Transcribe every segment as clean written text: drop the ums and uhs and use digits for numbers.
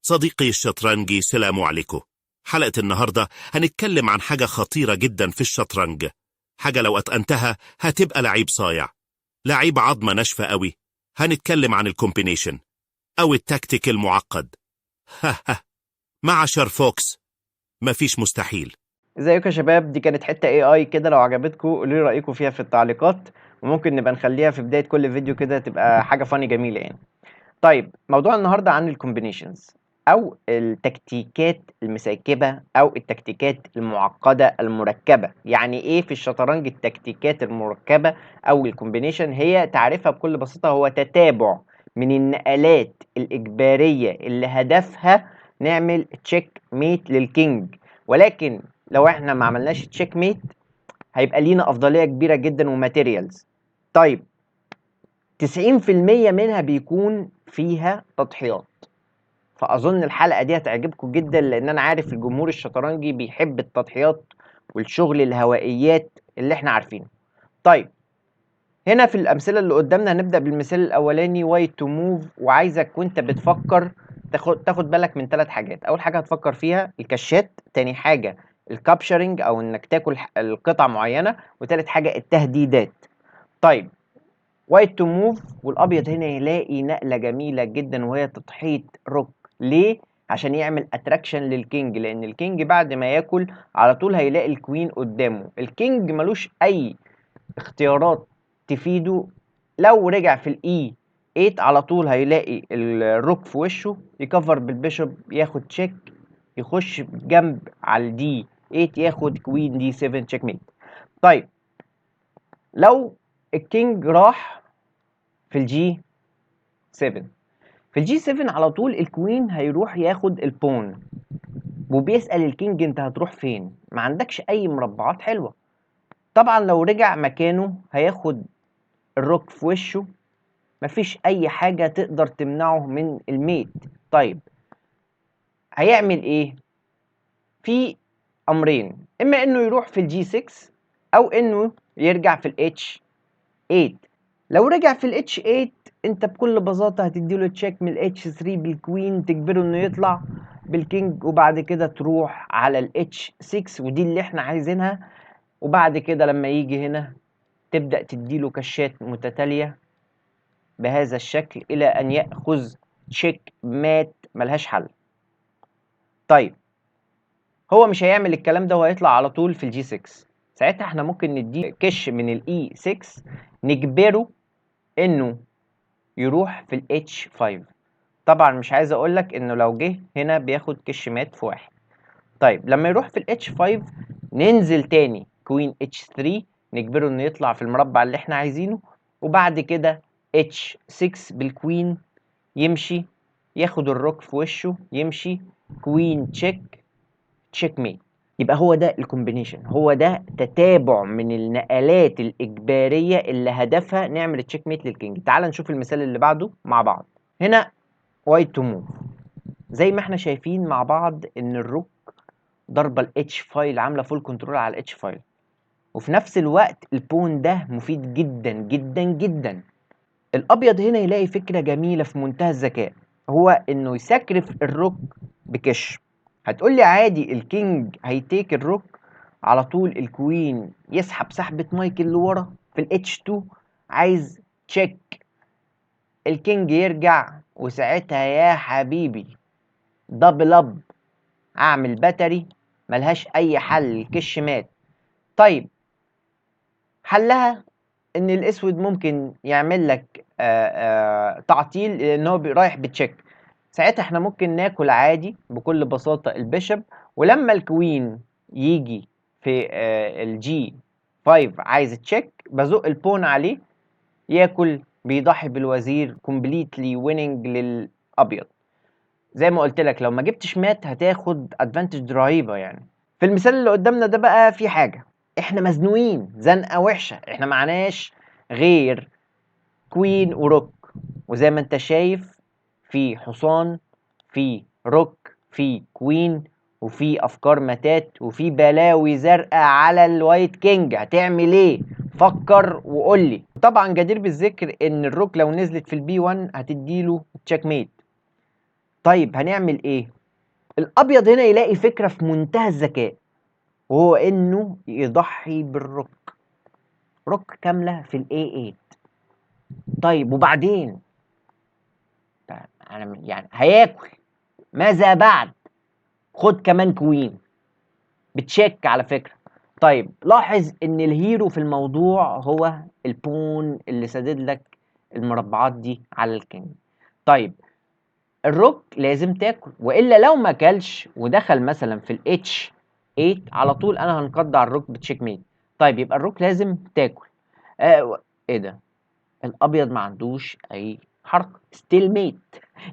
صديقي الشطرنجي، سلام عليكم. حلقة النهاردة هنتكلم عن حاجة خطيرة جدا في الشطرنج، حاجة لو أتقنتها هتبقى لعيب صايع، لعيب عظمة ناشفة قوي. هنتكلم عن الكومبينيشن أو التكتيك المعقد. مع شارفوكس مفيش مستحيل. ازيكم يا شباب؟ دي كانت حته اي كده، لو عجبتكم قولوا لي رايكم فيها في التعليقات، وممكن نبقى نخليها في بدايه كل فيديو كده، تبقى حاجه فاني جميله يعني. طيب، موضوع النهارده عن الكومبينيشنز او التكتيكات المسيكبه او التكتيكات المعقده المركبه. يعني ايه في الشطرنج التكتيكات المركبه او الكومبينيشن؟ هي تعريفها بكل بساطه هو تتابع من النقلات الاجباريه اللي هدفها نعمل تشيك ميت للكينج، ولكن لو احنا ما عملناش تشيك ميت هيبقى لينا افضليه كبيره جدا وماتيريالز. طيب، 90% منها بيكون فيها تضحيات، فاظن الحلقه دي هتعجبكم جدا، لان انا عارف الجمهور الشطرنجي بيحب التضحيات والشغل الهوائيات اللي احنا عارفينه. طيب، هنا في الامثله اللي قدامنا هنبدا بالمثال الاولاني، واي تو موف. وعايزك وانت بتفكر تاخد بالك من 3 حاجات. اول حاجه هتفكر فيها الكشات، تاني حاجه الكابشرنج او انك تاكل القطع معينه، وتالت حاجه التهديدات. طيب، وايت تو موف، والابيض هنا يلاقي نقله جميله جدا وهي تضحيه روك. ليه؟ عشان يعمل اتراكشن للكينج، لان الكينج بعد ما ياكل على طول هيلاقي الكوين قدامه. الكينج ملوش اي اختيارات تفيده. لو رجع في الاي 8 على طول هيلاقي الروك في وشه، يكفر بالبيشوب، ياخد تشيك، يخش جنب على الدي 8، ياخد كوين دي 7 تشيك ميت. طيب، لو الكينج راح في الجي 7، في الجي 7 على طول الكوين هيروح ياخد البون، وبيسأل الكينج انت هتروح فين؟ ما عندكش اي مربعات حلوة. طبعا لو رجع مكانه هياخد الروك في وشه، مفيش اي حاجة تقدر تمنعه من الميت. طيب، هيعمل ايه؟ في امرين، اما انه يروح في الجي 6 او انه يرجع في الاتش 8. لو رجع في الاتش 8 انت بكل بساطة هتديله تشيك من الاتش 3 بالكوين، تجبره انه يطلع بالكينج، وبعد كده تروح على الاتش 6، ودي اللي احنا عايزينها. وبعد كده لما يجي هنا تبدأ تديله كشات متتالية بهذا الشكل الى ان يأخذ تشيك مات ملهاش حل. طيب، هو مش هيعمل الكلام ده وهيطلع على طول في الجي 6. ساعتها احنا ممكن نديه كش من الاي 6، نجبره انه يروح في الاتش 5. طبعا مش عايز اقولك انه لو جه هنا بياخد كش مات في 1. طيب، لما يروح في الاتش 5 ننزل تاني كوين اتش 3، نجبره انه يطلع في المربع اللي احنا عايزينه، وبعد كده اتش 6 بالكوين، يمشي ياخد الروك في وشه، يمشي كوين تشيك، تشيك ميت. يبقى هو ده الكومبينيشن، هو ده تتابع من النقلات الإجبارية اللي هدفها نعمل تشيك ميت للكينج. تعال نشوف المثال اللي بعده مع بعض. هنا وايت تو موف، زي ما احنا شايفين مع بعض ان الروك ضربة الاتش فايل عاملة فول كنترول على الاتش فايل، وفي نفس الوقت البون ده مفيد جدا جدا جدا. الابيض هنا يلاقي فكرة جميلة في منتهى الذكاء، هو انه يسكرف الروك بكش. هتقولي عادي الكينج هيتيك الروك على طول، الكوين يسحب سحبة مايكل لورا في الاتش 2، عايز تشيك، الكينج يرجع، وساعتها يا حبيبي دبل اب، اعمل باتري ملهاش اي حل، الكش مات. طيب، حلها ان الاسود ممكن يعمل لك تعطيل، لان هو رايح بتشيك. ساعتها احنا ممكن ناكل عادي بكل بساطة البيشب، ولما الكوين يجي في الجي 5 عايز تشيك، بزق البون عليه ياكل، بيضحي بالوزير، كومبليتلي ويننج للابيض. زي ما قلت لك لو ما جبتش مات هتاخد ادفانتج رهيبه يعني. في المثال اللي قدامنا ده بقى في حاجه، احنا مزنوقين زنقه وحشه، احنا معناش غير كوين وروك، وزي ما انت شايف في حصان، في روك، في كوين، وفي افكار ماتات، وفي بلاوي زرقاء على الوايت كينج. هتعمل ايه؟ فكر وقول لي. طبعا جدير بالذكر ان الروك لو نزلت في البي 1 هتديله تشيك ميت. طيب هنعمل ايه؟ الابيض هنا يلاقي فكره في منتهى الذكاء، وهو انه يضحي بالروك، روك كامله في الاي 8. طيب وبعدين انا يعني هياكل، ماذا بعد؟ خد كمان كوين بتشيك على فكره. طيب لاحظ ان الهيرو في الموضوع هو البون اللي سدد لك المربعات دي على الكينج. طيب الروك لازم تاكل، والا لو ما اكلش ودخل مثلا في الاتش 8 على طول انا هنقض على الروك بتشيك ميت. طيب يبقى الروك لازم تاكل. ايه ده؟ الابيض ما عندوش اي حركه، ستيل ميت.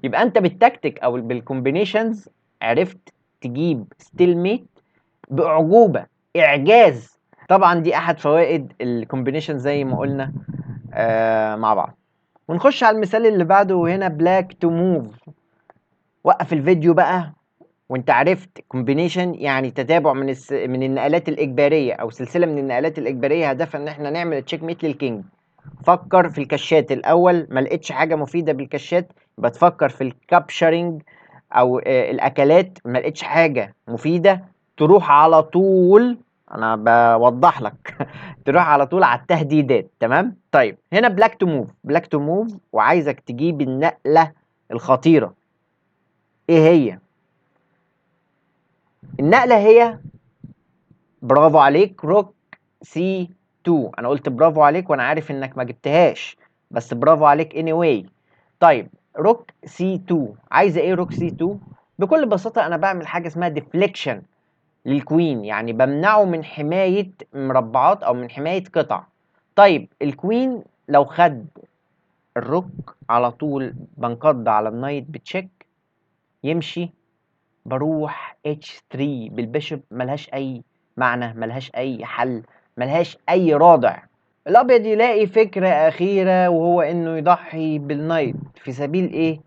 يبقى انت بالتكتيك او بالكومبينيشنز عرفت تجيب ستيل ميت باعجوبه، اعجاز. طبعا دي احد فوائد الكومبينيشن زي ما قلنا مع بعض. ونخش على المثال اللي بعده، وهنا بلاك تو موف. وقف الفيديو بقى وانت عرفت كومبينيشن يعني تتابع من النقلات الاجباريه او سلسله من النقلات الاجباريه هدفها ان احنا نعمل تشيك ميت للكينج. فكر في الكشات الاول، ما لقيتش حاجه مفيده بالكشات يبقى تفكر في الكابشرنج او الاكلات. ما لقيتش حاجه مفيده تروح على طول، انا بوضح لك تروح على طول على التهديدات. تمام. طيب هنا بلاك تو موف، بلاك تو موف، وعايزك تجيب النقله الخطيره. ايه هي النقله؟ هي برافو عليك، روك سي 2. انا قلت برافو عليك وانا عارف انك ما جبتهاش، بس برافو عليك anyway. طيب روك سي 2 عايزه ايه؟ روك سي 2 بكل بساطه انا بعمل حاجه اسمها ديفليكشن للكوين، يعني بمنعه من حمايه مربعات او من حمايه قطع. طيب الكوين لو خد الروك على طول بنقض على النايت بتشيك، يمشي بروح H3 بالبيشوب، ملهاش أي معنى، ملهاش أي حل، ملهاش أي رادع. الأبيض يلاقي فكرة أخيرة، وهو إنه يضحي بالنايت في سبيل إيه؟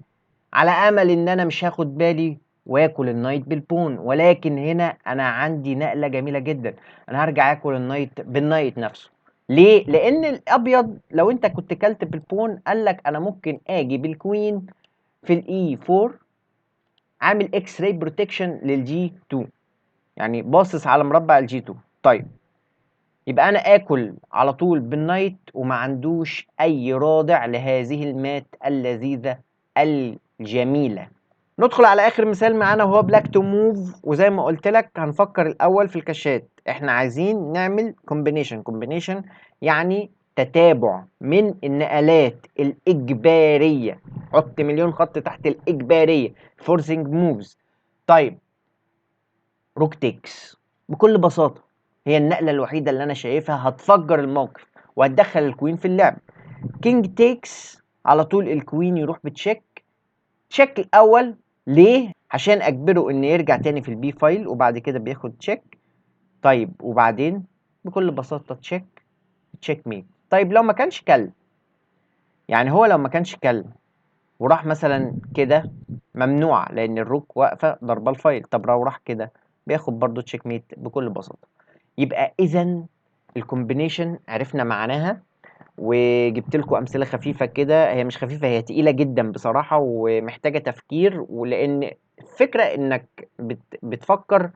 على أمل إن أنا مش هاخد بالي وآكل النايت بالبون. ولكن هنا أنا عندي نقلة جميلة جدا، أنا هرجع آكل النايت بالنايت نفسه. ليه؟ لأن الأبيض لو أنت كنت كلت بالبون قالك أنا ممكن آجي بالكوين في الإي 4 عامل اكس راي بروتكشن للجي 2، يعني باصص على مربع الجي 2. طيب يبقى انا اكل على طول بالنايت وما عندوش اي رادع لهذه المات اللذيذه الجميله. ندخل على اخر مثال معانا وهو بلاك تو موف. وزي ما قلت لك هنفكر الاول في الكاشات. احنا عايزين نعمل كومبينيشن. كومبينيشن يعني تتابع من النقلات الاجباريه، حط مليون خط تحت الاجباريه، فورسنج موفز. طيب روك تيكس بكل بساطه هي النقله الوحيده اللي انا شايفها هتفجر الموقف وهتدخل الكوين في اللعب. كينج تيكس على طول الكوين يروح بتشيك، تشيك الاول. ليه؟ عشان اجبره ان يرجع تاني في البي فايل وبعد كده بياخد تشيك. طيب وبعدين بكل بساطه تشيك، تشيك ميت. طيب لو ما كانش كل، يعني هو لو ما كانش كل وراح مثلا كده ممنوع لان الروك واقفه ضربه الفايل. طب لو راح كده بياخد برضو تشيك ميت بكل بساطه. يبقى اذا الكومبينيشن عرفنا معناها، وجبت لكم امثله خفيفه كده. هي مش خفيفه، هي تقيله جدا بصراحه ومحتاجه تفكير، ولان الفكره انك بتفكر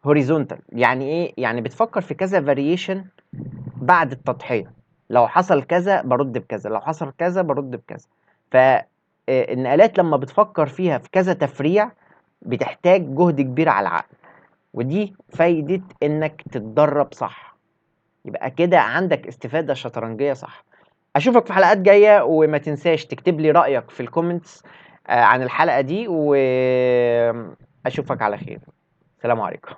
هوريزونتال. يعني ايه؟ يعني بتفكر في كذا فاريشن بعد التضحيه. لو حصل كذا برد بكذا، لو حصل كذا برد بكذا. فالنقلات لما بتفكر فيها في كذا تفريع بتحتاج جهد كبير على العقل، ودي فايدة انك تتدرب صح. يبقى كده عندك استفادة شطرنجية صح. اشوفك في حلقات جاية، وما تنساش تكتب لي رأيك في الكومنتس عن الحلقة دي، واشوفك على خير. السلام عليكم.